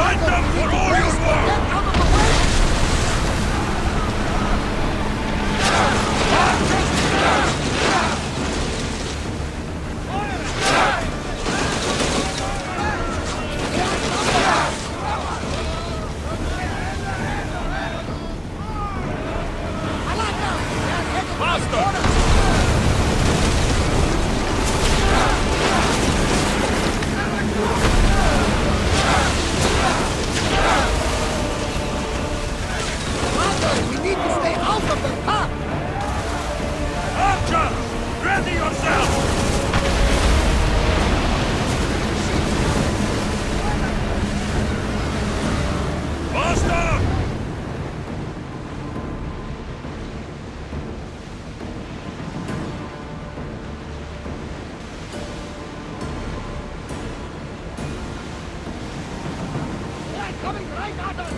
Fight them for all your worth! Get out of the way! We need to stay out of the path! Archers! Ready yourself! Faster! They're coming right at us!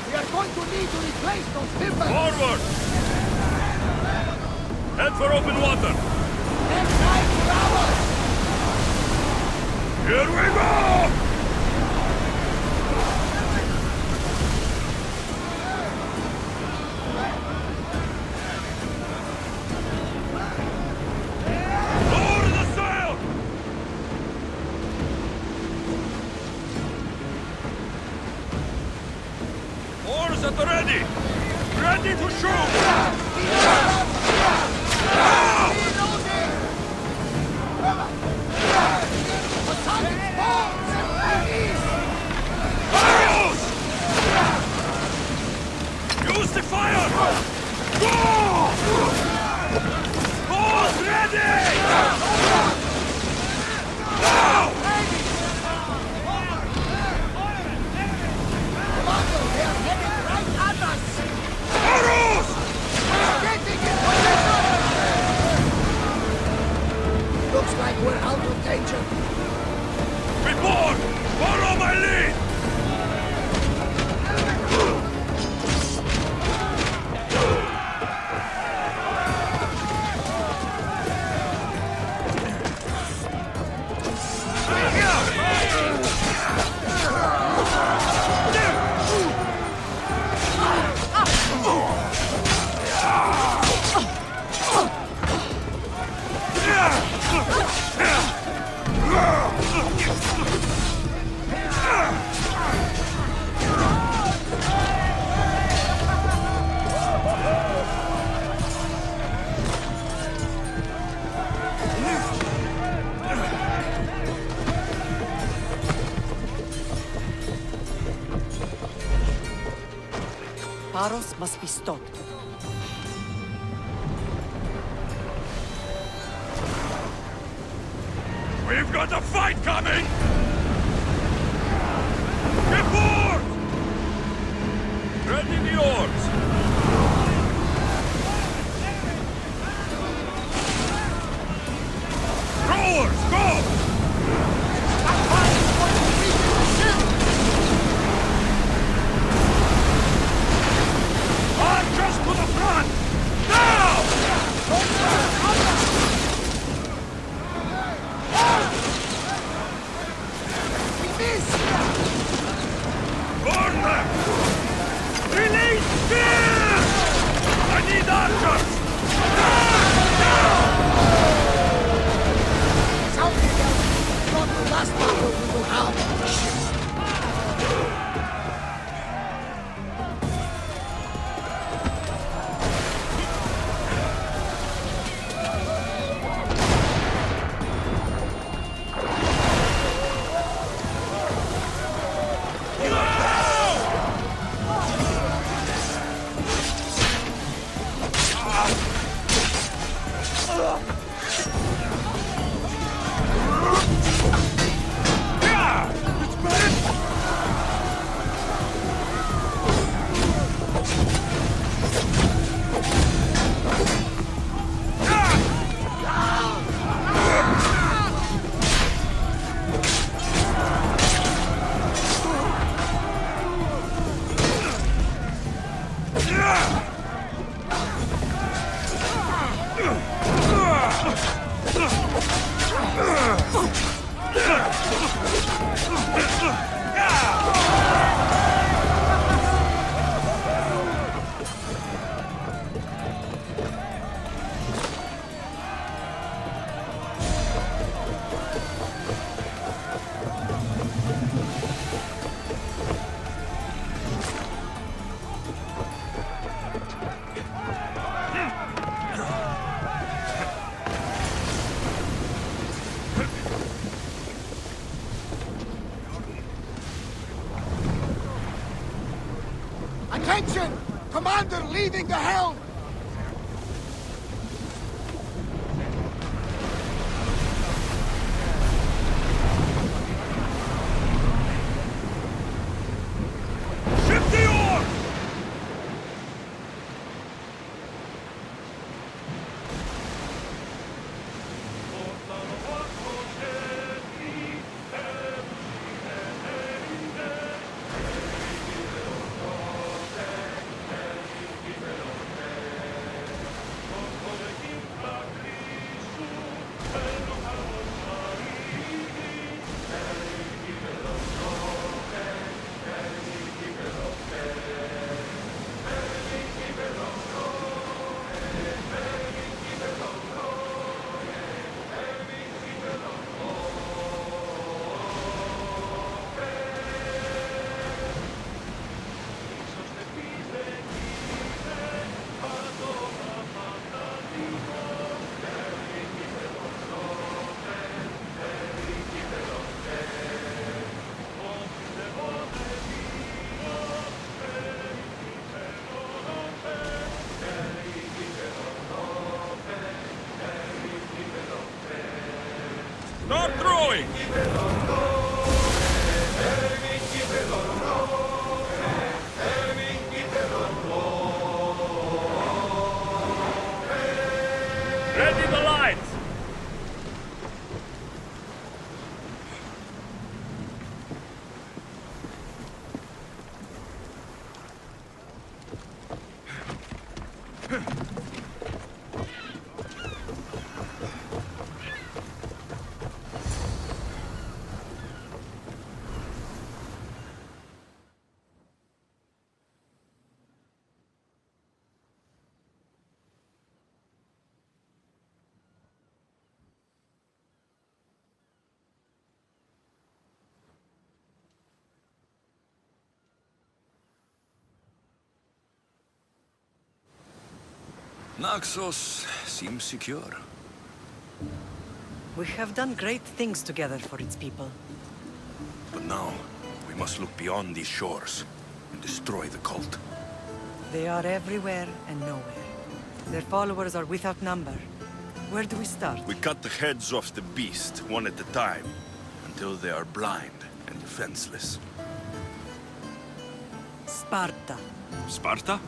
We are going to need to replace those timbers! Forward! Head for open water! Next time for ours! Here we go! Lower the sail! Oars at the ready! Ready to shoot! Arrows! Use the fire! Go! Bows ready! Now! They are heading right at us! Arrows! Getting in position! Looks like we're out of danger. Report! Follow my lead! Paros must be stopped. We've got a fight coming! Report! Ready the oars! Rowers, go! Archers to the front! Now! Burn them! Release speed! Attention! Commander leaving the helm! Ship the oar! Start throwing! Ready the lights! Naxos seems secure. We have done great things together for its people. But now, we must look beyond these shores and destroy the cult. They are everywhere and nowhere. Their followers are without number. Where do we start? We cut the heads off the beast, one at a time, until they are blind and defenseless. Sparta. Sparta?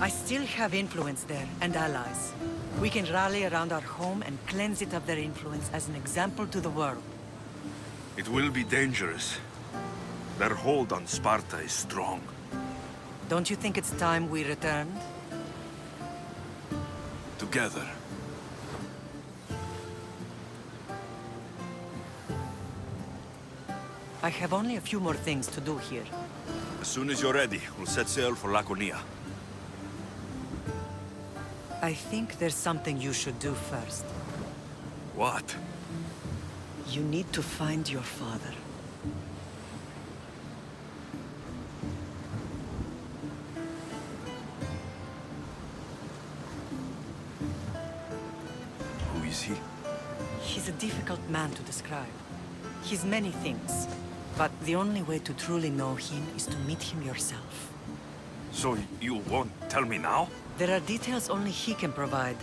I still have influence there, and allies. We can rally around our home and cleanse it of their influence as an example to the world. It will be dangerous. Their hold on Sparta is strong. Don't you think it's time we returned? Together. I have only a few more things to do here. As soon as you're ready, we'll set sail for Laconia. I think there's something you should do first. What? You need to find your father. Who is he? He's a difficult man to describe. He's many things, but the only way to truly know him is to meet him yourself. So you won't tell me now? There are details only he can provide.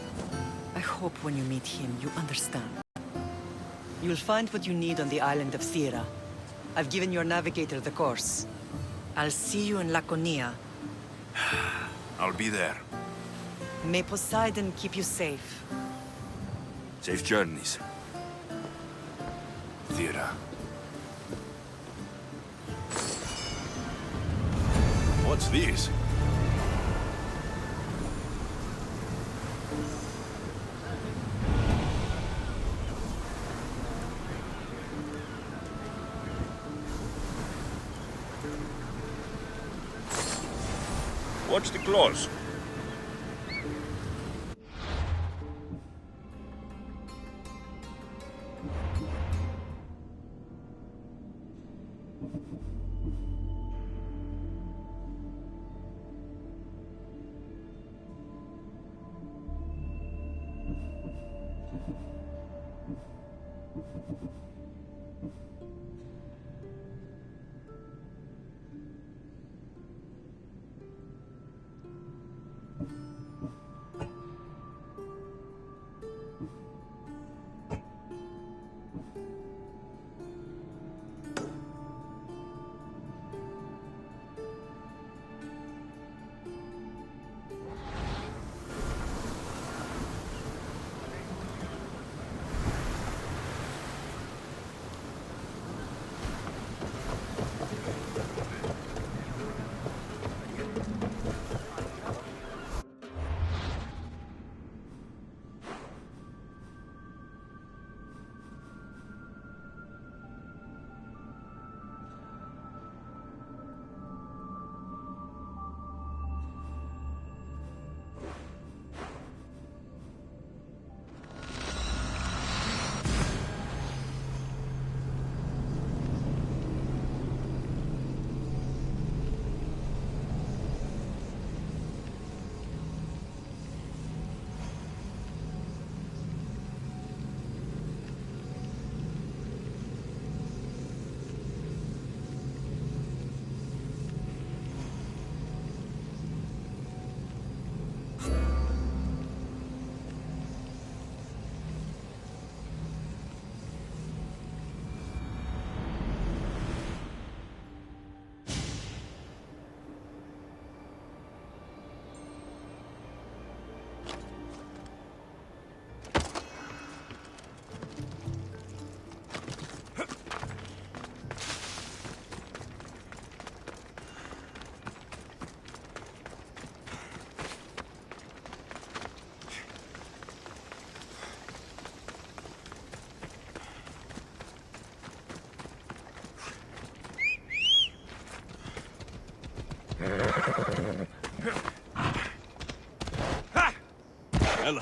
I hope when you meet him, you understand. You'll find what you need on the island of Sierra. I've given your navigator the course. I'll see you in Laconia. I'll be there. May Poseidon keep you safe. Safe journeys. Thera. What's this? Watch the claws. Ella.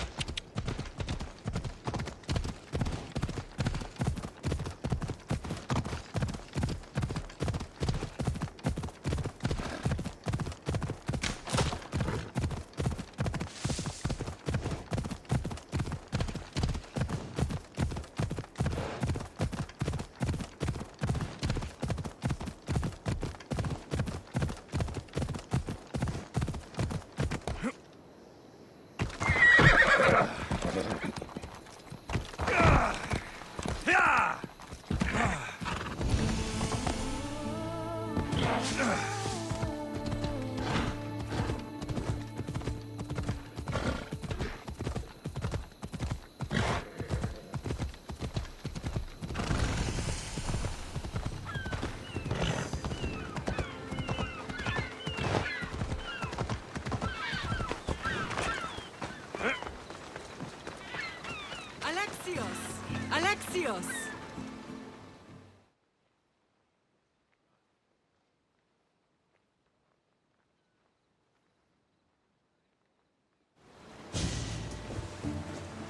Alexios!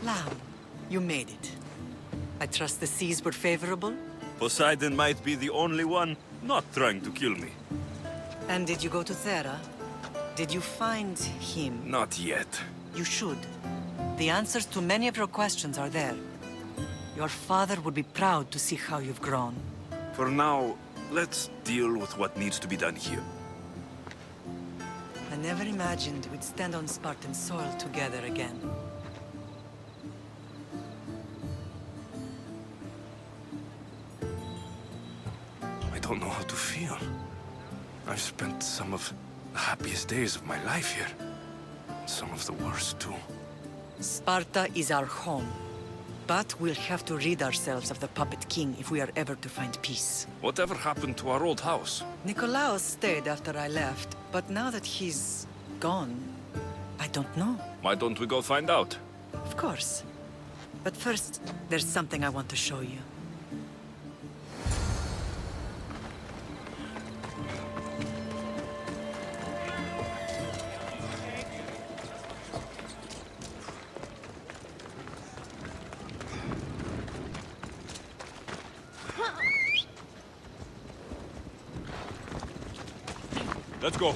Lamb, you made it. I trust the seas were favorable? Poseidon might be the only one not trying to kill me. And did you go to Thera? Did you find him? Not yet. You should. The answers to many of your questions are there. Your father would be proud to see how you've grown. For now, let's deal with what needs to be done here. I never imagined we'd stand on Spartan soil together again. I don't know how to feel. I've spent some of the happiest days of my life here. And some of the worst, too. Sparta is our home. But we'll have to rid ourselves of the Puppet King if we are ever to find peace. Whatever happened to our old house? Nikolaos stayed after I left, but now that he's gone, I don't know. Why don't we go find out? Of course. But first, there's something I want to show you. Let's go.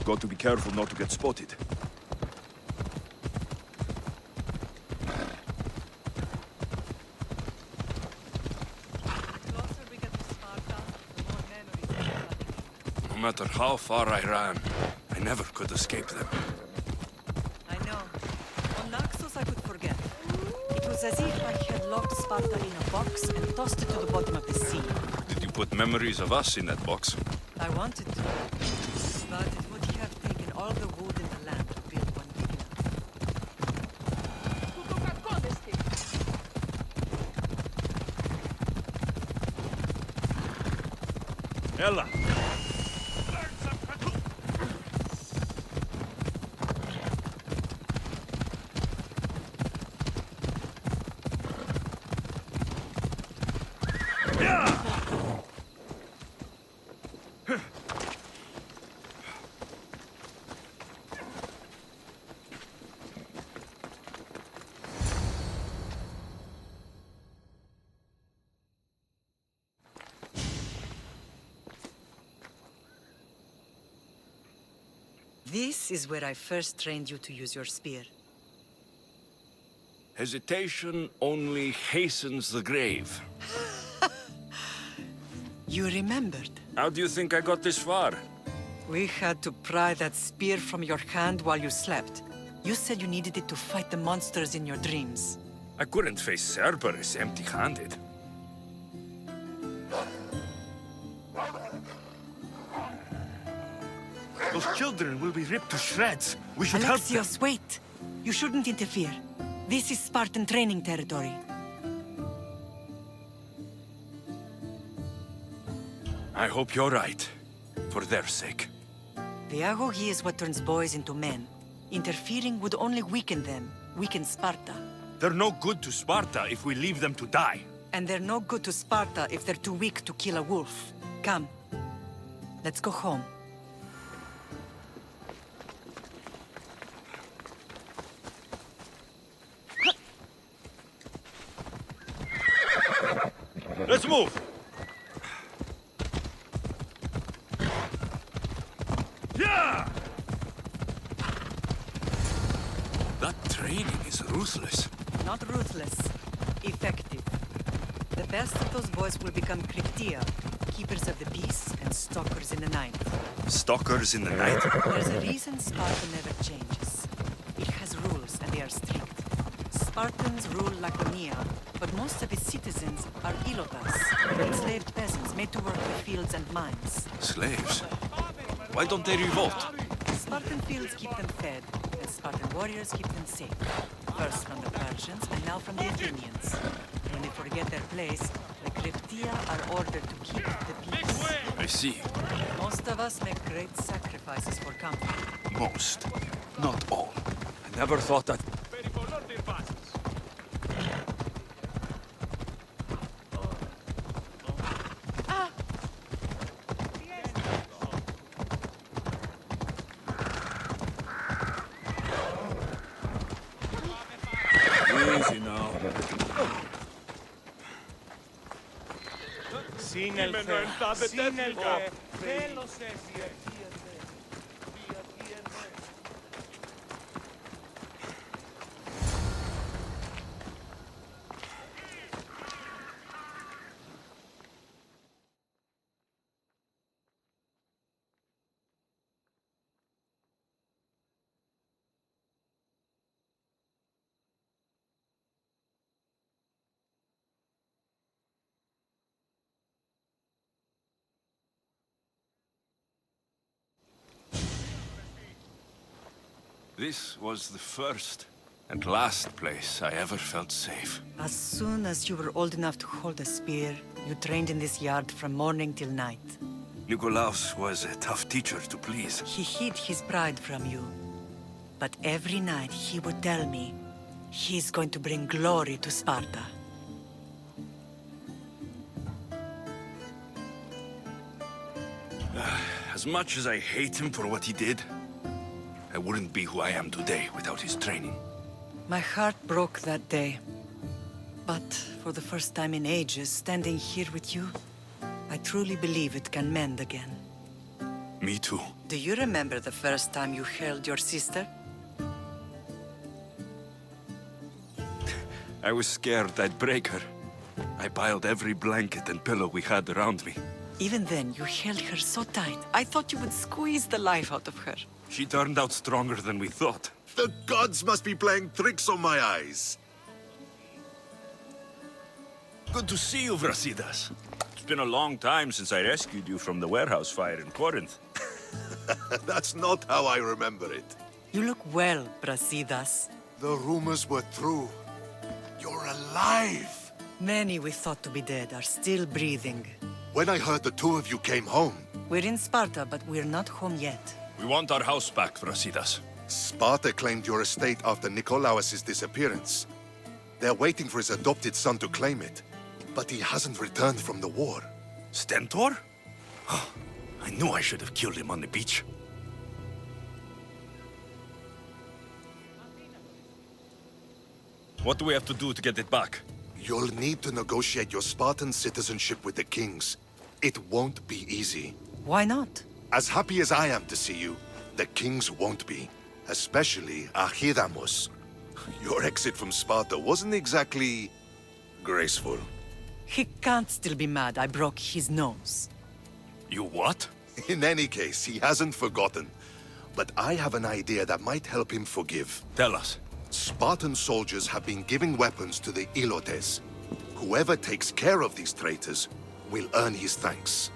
Got to be careful not to get spotted. The closer we get to Sparta, the more memories are flooding in. No matter how far I ran, I never could escape them. I know. On Naxos I could forget. It was as if I had locked Sparta in a box and tossed it to the bottom of the sea. Did you put memories of us in that box? I wanted to, but it would have taken all the wood in the land to build one big enough. Ella! This is where I first trained you to use your spear. Hesitation only hastens the grave. You remembered. How do you think I got this far? We had to pry that spear from your hand while you slept. You said you needed it to fight the monsters in your dreams. I couldn't face Cerberus empty-handed. Those children will be ripped to shreds. We should help them. Alexios, wait! You shouldn't interfere. This is Spartan training territory. I hope you're right. For their sake. The agogi is what turns boys into men. Interfering would only weaken them, weaken Sparta. They're no good to Sparta if we leave them to die. And they're no good to Sparta if they're too weak to kill a wolf. Come. Let's go home. Let's move! Yeah! That training is ruthless. Not ruthless. Effective. The best of those boys will become Kryptia, keepers of the peace and stalkers in the night. Stalkers in the night? There's a reason Sparta never changes. It has rules, and they are strict. Spartans rule Laconia, but most of its citizens are ilotas, enslaved peasants made to work the fields and mines. Slaves? Why don't they revolt? Spartan fields keep them fed, and Spartan warriors keep them safe. First from the Persians, and now from the Athenians. When they forget their place, the Kryptia are ordered to keep the peace. I see. Most of us make great sacrifices for comfort. Most. Not all. I never thought that... Easy now. This was the first and last place I ever felt safe. As soon as you were old enough to hold a spear, you trained in this yard from morning till night. Nikolaos was a tough teacher to please. He hid his pride from you. But every night he would tell me, he's going to bring glory to Sparta. As much as I hate him for what he did, I wouldn't be who I am today without his training. My heart broke that day. But for the first time in ages, standing here with you, I truly believe it can mend again. Me too. Do you remember the first time you held your sister? I was scared I'd break her. I piled every blanket and pillow we had around me. Even then, you held her so tight. I thought you would squeeze the life out of her. She turned out stronger than we thought. The gods must be playing tricks on my eyes. Good to see you, Brasidas. It's been a long time since I rescued you from the warehouse fire in Corinth. That's not how I remember it. You look well, Brasidas. The rumors were true. You're alive! Many we thought to be dead are still breathing. When I heard the two of you came home, We're in Sparta, but we're not home yet. We want our house back, Brasidas. Sparta claimed your estate after Nikolaos' disappearance. They're waiting for his adopted son to claim it, but he hasn't returned from the war. Stentor? I knew I should have killed him on the beach. What do we have to do to get it back? You'll need to negotiate your Spartan citizenship with the kings. It won't be easy. Why not? As happy as I am to see you, the kings won't be. Especially Archidamos. Your exit from Sparta wasn't exactly graceful. He can't still be mad I broke his nose. You what? In any case, he hasn't forgotten. But I have an idea that might help him forgive. Tell us. Spartan soldiers have been giving weapons to the Ilotes. Whoever takes care of these traitors will earn his thanks.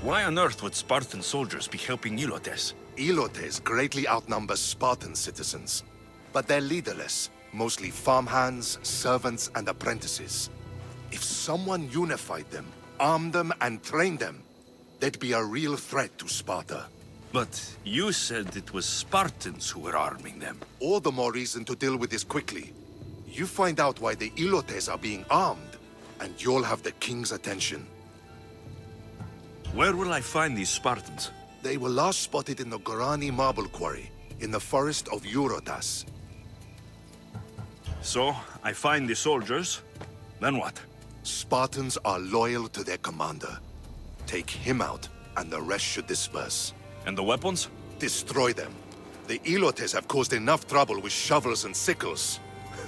Why on earth would Spartan soldiers be helping Ilotes? Ilotes greatly outnumber Spartan citizens, but they're leaderless, mostly farmhands, servants, and apprentices. If someone unified them, armed them, and trained them, they'd be a real threat to Sparta. But you said it was Spartans who were arming them. All the more reason to deal with this quickly. You find out why the Ilotes are being armed, and you'll have the king's attention. Where will I find these Spartans? They were last spotted in the Gorani marble quarry, in the forest of Eurotas. So, I find the soldiers, then what? Spartans are loyal to their commander. Take him out, and the rest should disperse. And the weapons? Destroy them. The Ilotes have caused enough trouble with shovels and sickles.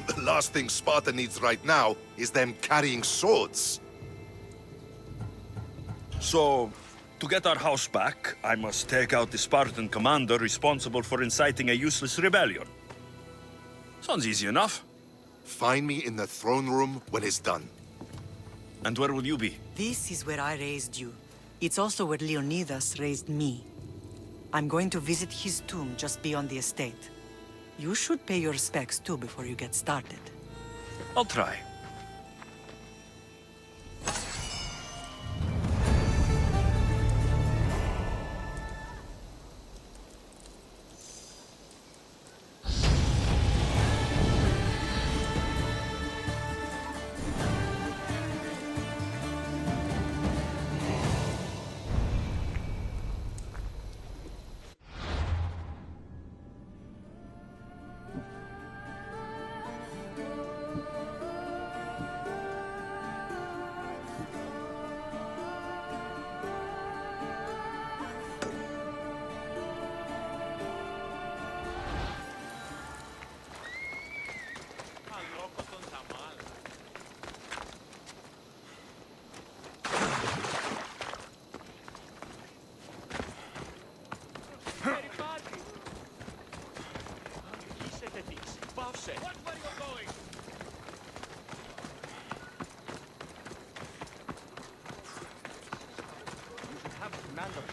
The last thing Sparta needs right now is them carrying swords. So, to get our house back, I must take out the Spartan commander responsible for inciting a useless rebellion. Sounds easy enough. Find me in the throne room when it's done. And where will you be? This is where I raised you. It's also where Leonidas raised me. I'm going to visit his tomb just beyond the estate. You should pay your respects too before you get started. I'll try.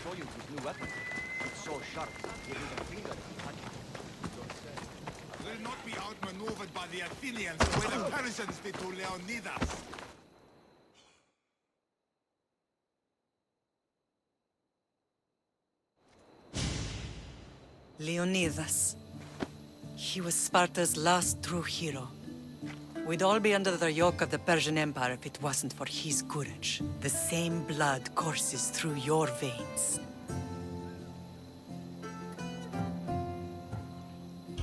Show you his new weapon. It's so sharp, it is a finger to touch. Will not be outmaneuvered by the Athenians the way the Persians did to Leonidas. Leonidas. He was Sparta's last true hero. We'd all be under the yoke of the Persian Empire if it wasn't for his courage. The same blood courses through your veins.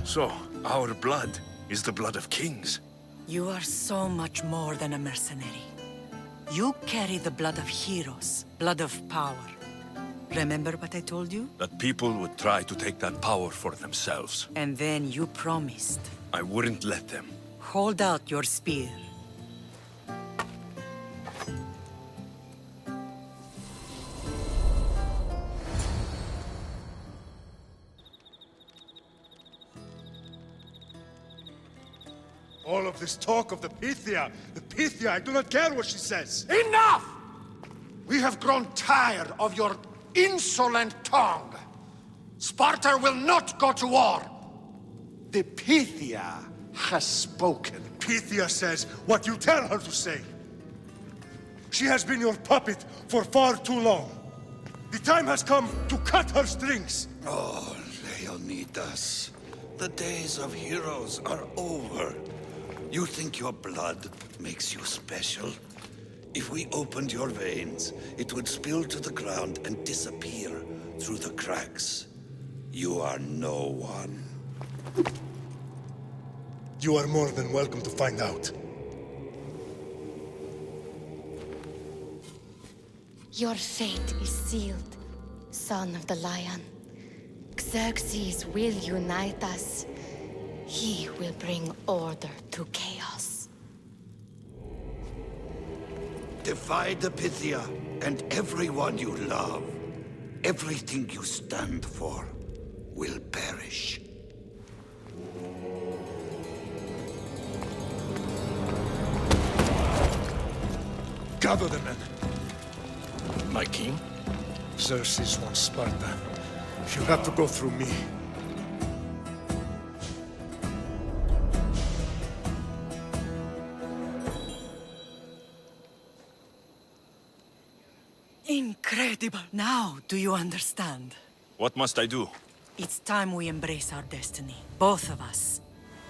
So, our blood is the blood of kings. You are so much more than a mercenary. You carry the blood of heroes, blood of power. Remember what I told you? That people would try to take that power for themselves. And then you promised. I wouldn't let them. Hold out your spear. All of this talk of the Pythia, I do not care what she says. Enough! We have grown tired of your insolent tongue. Sparta will not go to war. The Pythia has spoken. Pythia says what you tell her to say. She has been your puppet for far too long. The time has come to cut her strings. Oh, Leonidas, the days of heroes are over. You think your blood makes you special? If we opened your veins, it would spill to the ground and disappear through the cracks. You are no one. You are more than welcome to find out. Your fate is sealed, son of the lion. Xerxes will unite us. He will bring order to chaos. Defy the Pythia and everyone you love. Everything you stand for will perish. Gather the men. My king? Xerxes wants Sparta. She'll have to go through me. Incredible! Now, do you understand? What must I do? It's time we embrace our destiny. Both of us.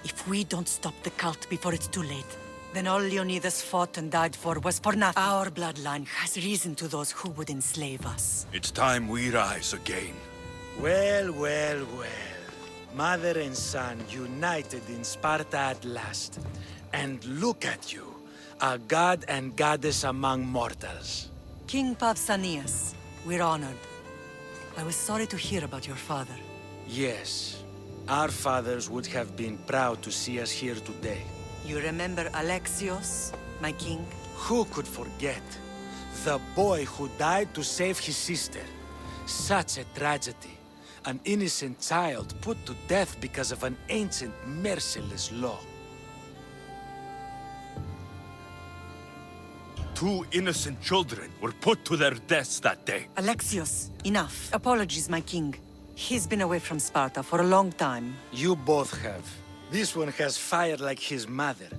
If we don't stop the cult before it's too late, then all Leonidas fought and died for was for nothing. Our bloodline has risen to those who would enslave us. It's time we rise again. Well, well, well. Mother and son united in Sparta at last. And look at you, a god and goddess among mortals. King Pausanias, we're honored. I was sorry to hear about your father. Yes, our fathers would have been proud to see us here today. You remember Alexios, my king? Who could forget? The boy who died to save his sister. Such a tragedy. An innocent child put to death because of an ancient, merciless law. 2 innocent children were put to their deaths that day. Alexios, enough. Apologies, my king. He's been away from Sparta for a long time. You both have. This one has fire like his mother.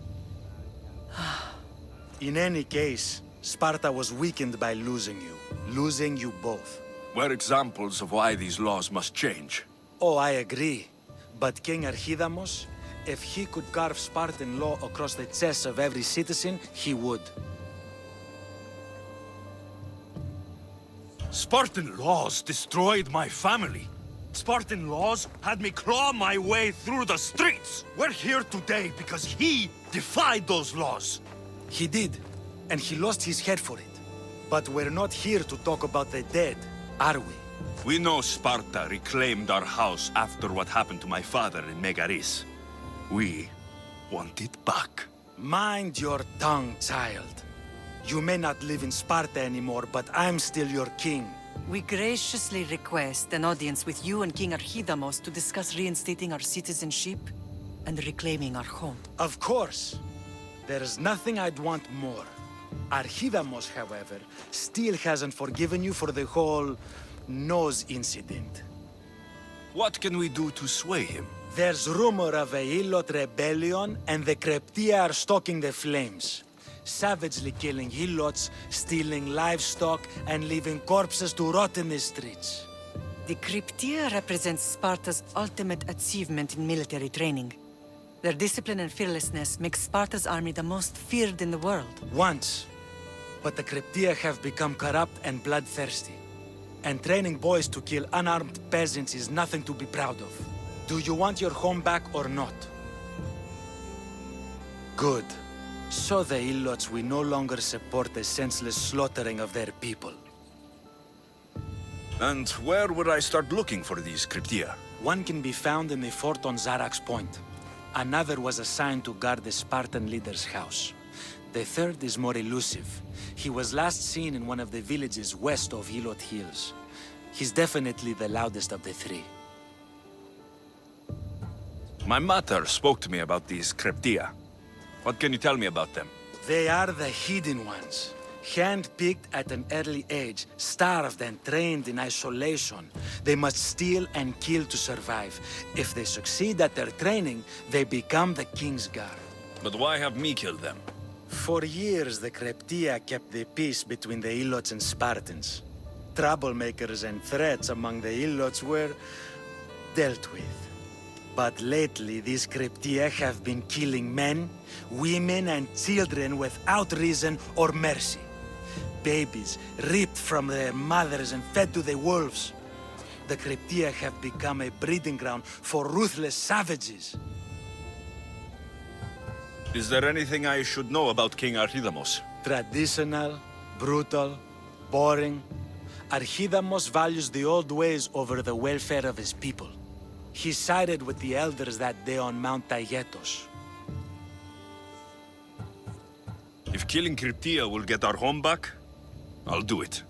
In any case, Sparta was weakened by losing you both. We're examples of why these laws must change. Oh, I agree. But King Archidamos, if he could carve Spartan law across the chests of every citizen, he would. Spartan laws destroyed my family. Spartan laws had me claw my way through the streets. We're here today because he defied those laws. He did, and he lost his head for it. But we're not here to talk about the dead, are we? We know Sparta reclaimed our house after what happened to my father in Megaris. We want it back. Mind your tongue, child. You may not live in Sparta anymore, but I'm still your king. We graciously request an audience with you and King Archidamos to discuss reinstating our citizenship and reclaiming our home. Of course. There's nothing I'd want more. Archidamos, however, still hasn't forgiven you for the whole nose incident. What can we do to sway him? There's rumor of a Hilot rebellion, and the Kreptia are stalking the flames. Savagely killing Helots, stealing livestock, and leaving corpses to rot in the streets. The Cryptia represents Sparta's ultimate achievement in military training. Their discipline and fearlessness make Sparta's army the most feared in the world. Once. But the Cryptia have become corrupt and bloodthirsty. And training boys to kill unarmed peasants is nothing to be proud of. Do you want your home back or not? Good. So the Ilots will no longer support the senseless slaughtering of their people. And where would I start looking for these cryptia? One can be found in the fort on Zarak's Point. Another was assigned to guard the Spartan leader's house. The third is more elusive. He was last seen in one of the villages west of Hilot Hills. He's definitely the loudest of the three. My mother spoke to me about these cryptia. What can you tell me about them? They are the hidden ones. Hand-picked at an early age, starved and trained in isolation. They must steal and kill to survive. If they succeed at their training, they become the King's Guard. But why have me killed them? For years, the Cryptia kept the peace between the Ilots and Spartans. Troublemakers and threats among the Ilots were dealt with. But lately, these Cryptia have been killing men, women, and children without reason or mercy. Babies ripped from their mothers and fed to the wolves. The Cryptia have become a breeding ground for ruthless savages. Is there anything I should know about King Archidamos? Traditional, brutal, boring. Archidamos values the old ways over the welfare of his people. He sided with the elders that day on Mount Taygetos. If killing Cryptia will get our home back, I'll do it.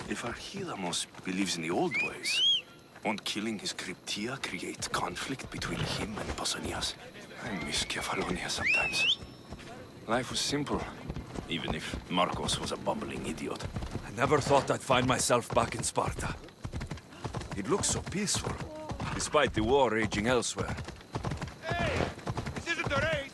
If Archidamos believes in the old ways, won't killing his Cryptia create conflict between him and Pausanias? I miss Kefalonia sometimes. Life was simple, even if Marcos was a bumbling idiot. I never thought I'd find myself back in Sparta. It looks so peaceful, despite the war raging elsewhere. Hey! This isn't a race!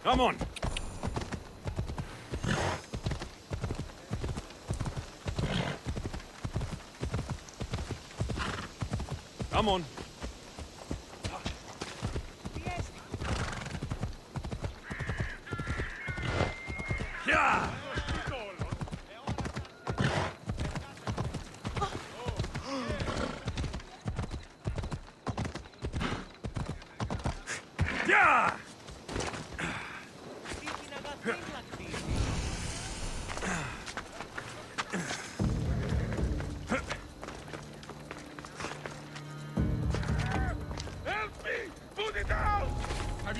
Come on! Come on! Yeah! Yeah!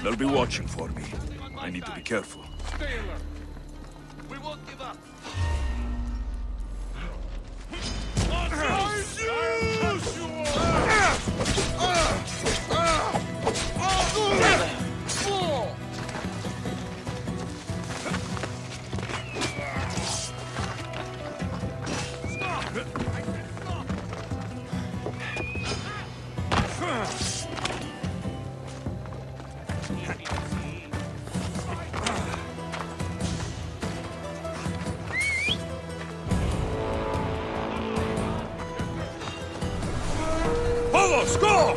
They'll be watching for me. I need to be careful. Stay alert. We won't give up. Vamos, go!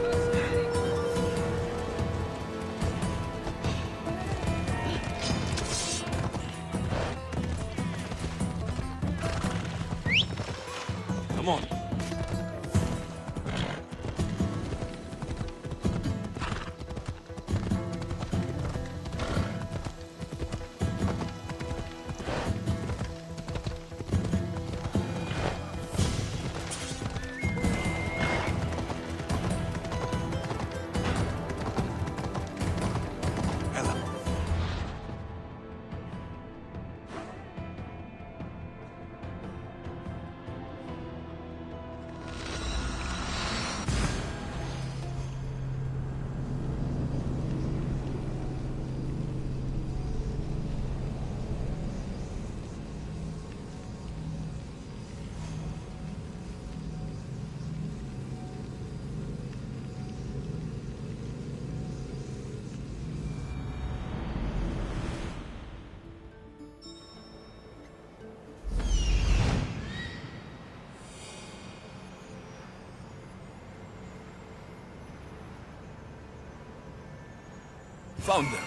Come on. Found them.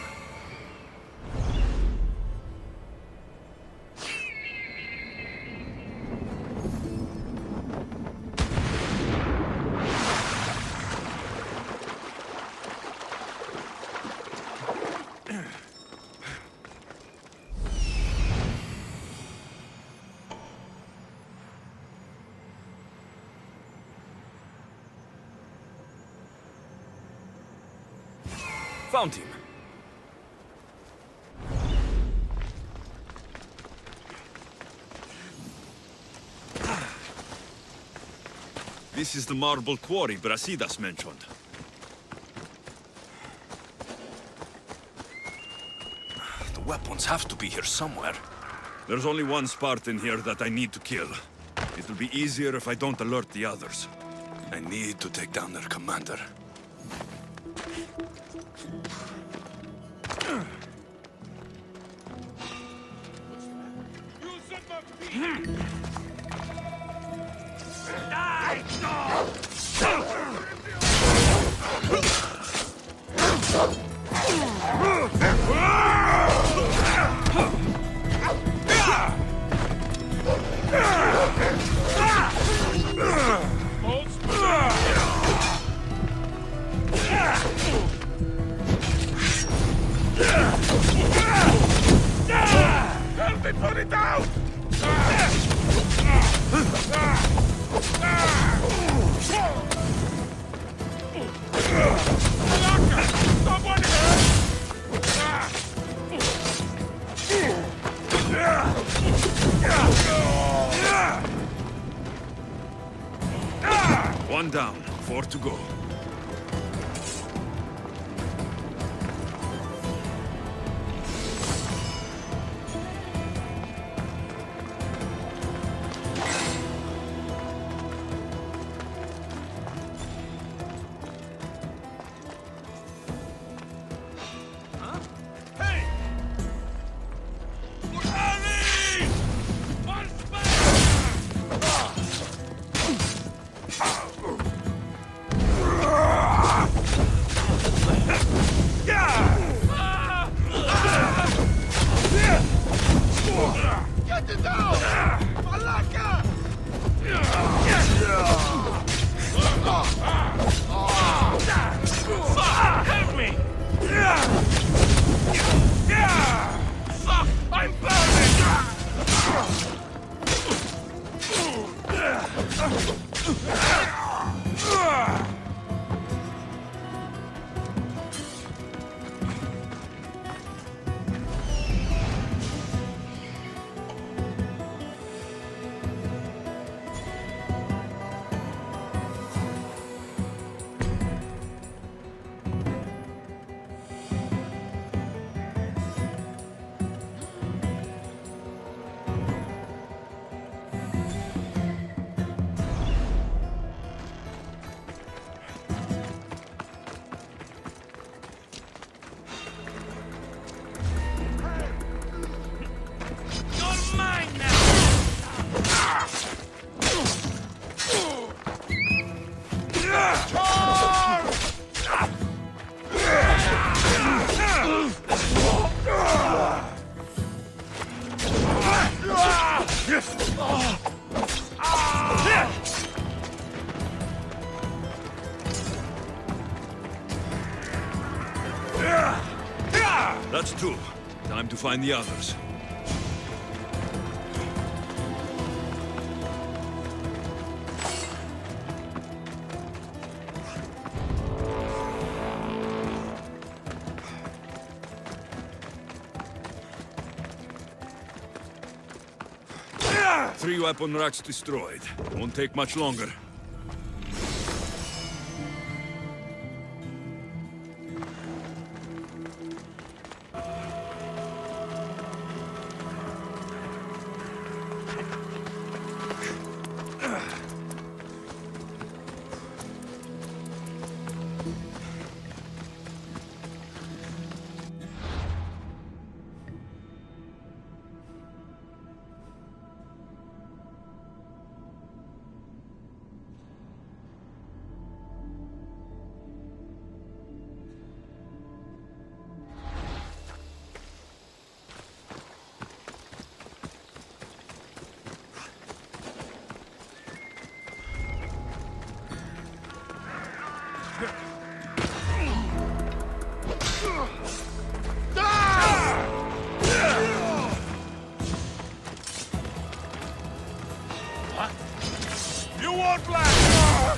Found him. This is the marble quarry Brasidas mentioned. The weapons have to be here somewhere. There's only one Spartan here that I need to kill. It'll be easier if I don't alert the others. I need to take down their commander. Help me put it down! One down, 4 to go. lost two. Time to find the others. Three weapon racks destroyed. Won't take much longer. You won't last!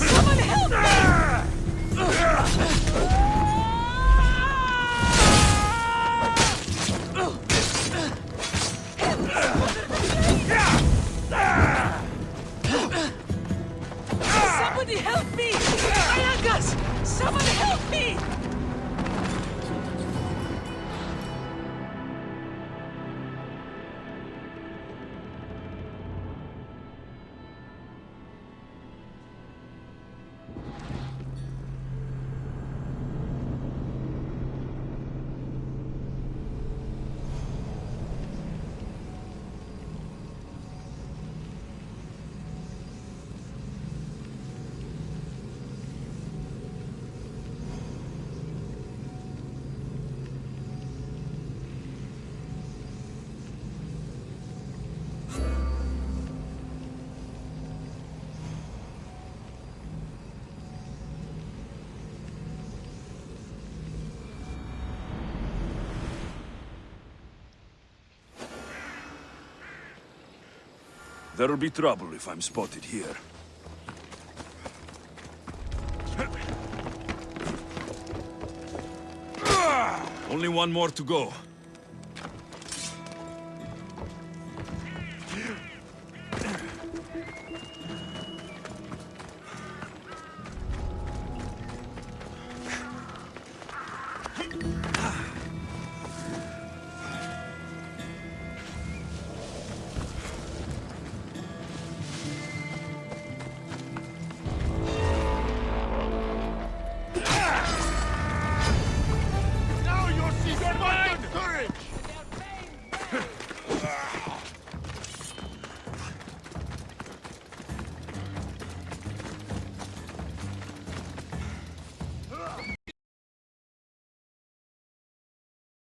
Someone help me! Somebody help me! Ayagas! Someone help me! There'll be trouble if I'm spotted here. Only one more to go.